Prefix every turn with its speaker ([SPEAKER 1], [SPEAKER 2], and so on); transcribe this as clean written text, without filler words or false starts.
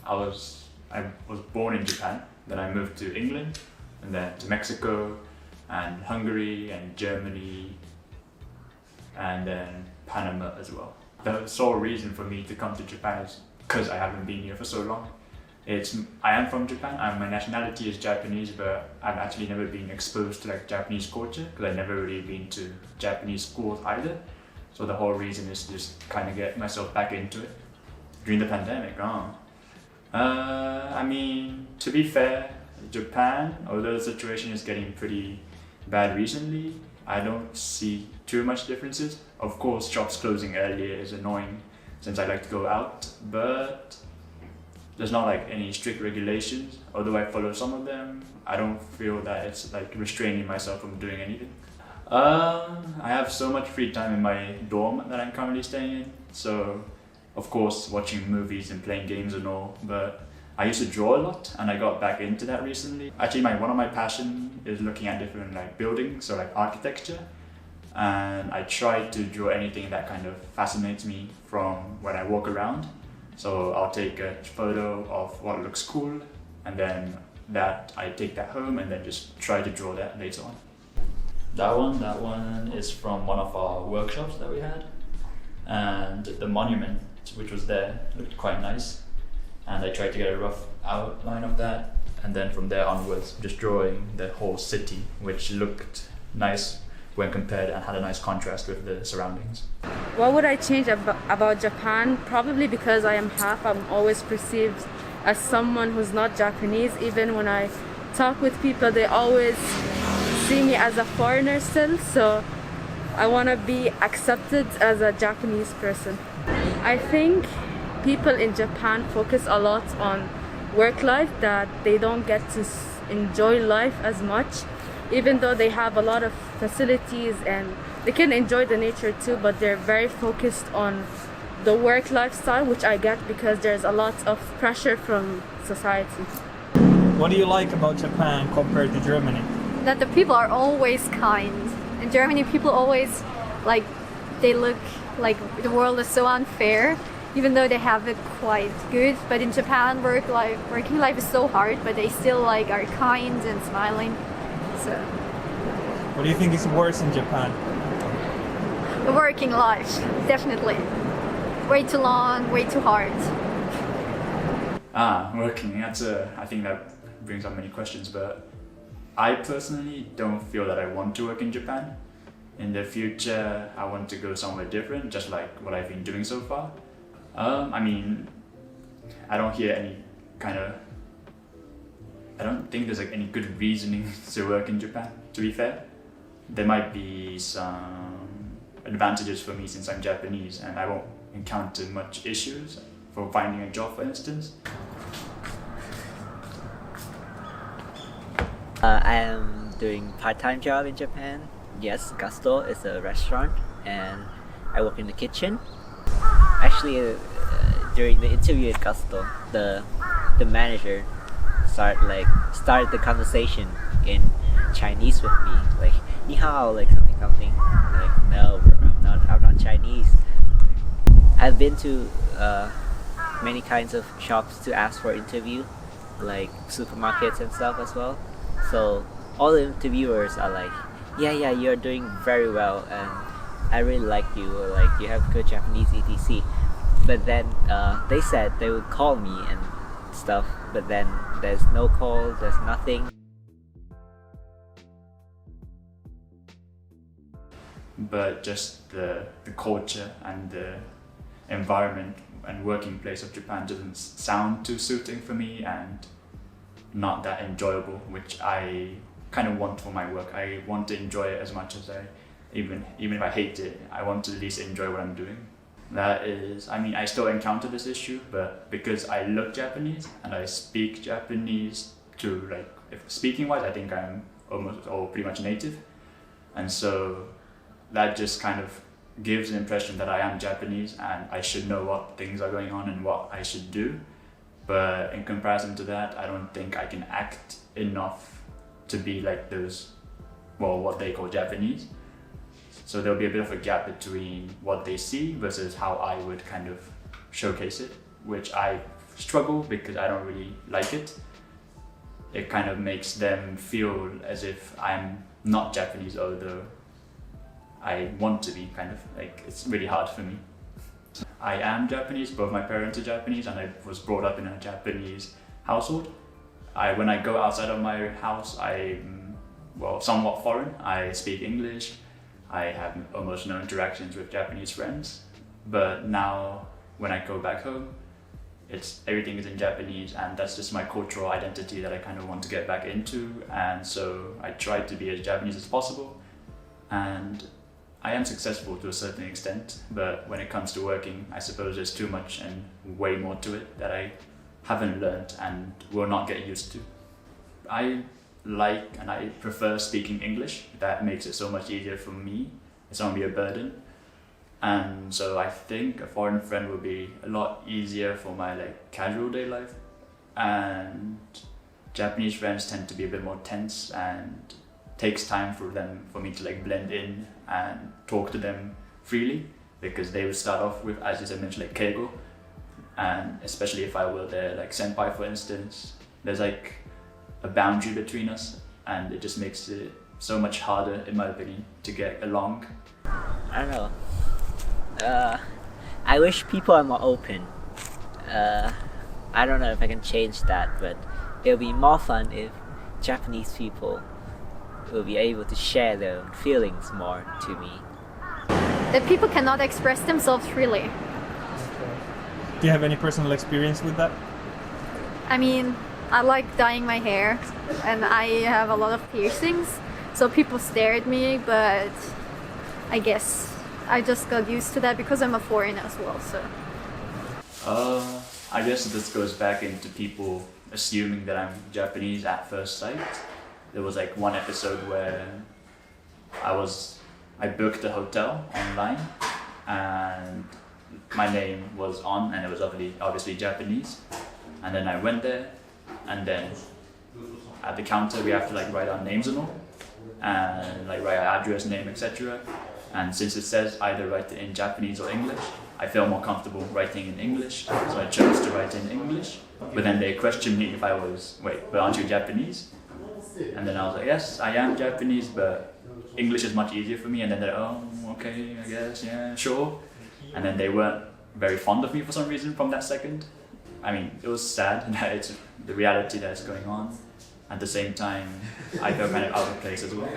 [SPEAKER 1] I was born in Japan, then I moved to England, and then to Mexico, and Hungary, and Germany, and then Panama as well. The sole reason for me to come to Japan is because I haven't been here for so long. I am from Japan, and my nationality is Japanese, but I've actually never been exposed to like Japanese culture because I've never really been to Japanese schools either. So the whole reason is to just kind of get myself back into it. During the pandemic, I mean, to be fair, Japan, although the situation is getting pretty bad recently, I don't see too much differences. Of course, shops closing earlier is annoying since I like to go out, but there's not like any strict regulations. Although I follow some of them, I don't feel that it's like restraining myself from doing anything. I have so much free time in my dorm that I'm currently staying in, so of course watching movies and playing games and all, but I used to draw a lot and I got back into that recently. Actually, one of my passion is looking at different like buildings, so like architecture, and I try to draw anything that kind of fascinates me from when I walk around. So I'll take a photo of what looks cool, and then I take that home and then just try to draw that later on. That one is from one of our workshops that we had, and the monument which was there looked quite nice, and I tried to get a rough outline of that, and then from there onwards just drawing the whole city, which looked nice when compared and had a nice contrast with the surroundings.
[SPEAKER 2] What would I change about Japan? Probably because I am half, I'm always perceived as someone who's not Japanese. Even when I talk with people, they always see me as a foreigner still, so I want to be accepted as a Japanese person. I think people in Japan focus a lot on work life, that they don't get to enjoy life as much, even though they have a lot of facilities and they can enjoy the nature too, but they're very focused on the work lifestyle, which I get because there's a lot of pressure from society.
[SPEAKER 3] What do you like about Japan compared to Germany?
[SPEAKER 4] That the people are always kind. In Germany, people always they look like the world is so unfair, even though they have it quite good. But in Japan, working life is so hard, but they still are kind and smiling. So
[SPEAKER 3] What do you think is worse in Japan?
[SPEAKER 4] the working life, definitely. Way too long, way too hard.
[SPEAKER 1] Working, I think that brings up many questions, but I personally don't feel that I want to work in Japan. In the future, I want to go somewhere different, just like what I've been doing so far. I mean, I don't think there's any good reasoning to work in Japan, to be fair. There might be some advantages for me since I'm Japanese and I won't encounter much issues for finding a job, for instance.
[SPEAKER 5] I am doing part-time job in Japan. Yes, Gusto is a restaurant and I work in the kitchen. Actually, during the interview at Gusto, the manager started the conversation in Chinese with me, like "Ni hao," something. Like, no, bro, I'm not Chinese. I've been to many kinds of shops to ask for interview, like supermarkets and stuff as well. So all the interviewers are like, yeah, you're doing very well, and I really like you, or like you have good Japanese etc. But then they said they would call me and stuff, but then there's no call, there's nothing.
[SPEAKER 1] But just the culture and the environment and working place of Japan doesn't sound too suiting for me and not that enjoyable, which I kind of want for my work. I want to enjoy it as much as even if I hate it, I want to at least enjoy what I'm doing. That is, I still encounter this issue, but because I look Japanese and I speak Japanese speaking wise, I think I'm almost or pretty much native. And so that just kind of gives the impression that I am Japanese and I should know what things are going on and what I should do. But in comparison to that, I don't think I can act enough to be like those, what they call Japanese. So there'll be a bit of a gap between what they see versus how I would kind of showcase it, which I struggle because I don't really like it. It kind of makes them feel as if I'm not Japanese, although I want to be, kind of. Like, it's really hard for me. I am Japanese, both my parents are Japanese, and I was brought up in a Japanese household. When I go outside of my house, I'm, well, somewhat foreign. I speak English. I have almost no interactions with Japanese friends. But now, when I go back home, everything is in Japanese, and that's just my cultural identity that I kind of want to get back into. And so I try to be as Japanese as possible. And I am successful to a certain extent, but when it comes to working, I suppose there's too much and way more to it that I haven't learned and will not get used to. I like and I prefer speaking English. That makes it so much easier for me. It's not really a burden. And so I think a foreign friend will be a lot easier for my casual day life. And Japanese friends tend to be a bit more tense, and takes time for me to blend in and talk to them freely, because they would start off with, as I mentioned, keigo, and especially if I were their senpai, for instance, there's a boundary between us, and it just makes it so much harder, in my opinion, to get along.
[SPEAKER 5] I don't know. I wish people are more open. I don't know if I can change that, but it'll be more fun if Japanese people will be able to share their feelings more to me.
[SPEAKER 4] That people cannot express themselves freely.
[SPEAKER 3] Do you have any personal experience with that?
[SPEAKER 4] I mean, I like dyeing my hair, and I have a lot of piercings, so people stare at me, but I guess I just got used to that because I'm a foreigner as well, so.
[SPEAKER 1] I guess this goes back into people assuming that I'm Japanese at first sight. There was one episode where I booked a hotel online, and my name was on, and it was obviously Japanese. And then I went there, and then at the counter we have to write our names and all, and write our address, name, etc. And since it says either write it in Japanese or English, I felt more comfortable writing in English, so I chose to write in English. But then they questioned me if I was, but aren't you Japanese? And then I was like, yes, I am Japanese, but English is much easier for me. And then they're like, oh, okay, I guess, yeah, sure. And then they weren't very fond of me for some reason from that second. I mean, it was sad that it's the reality that's going on. At the same time, I felt kind of out of place as well.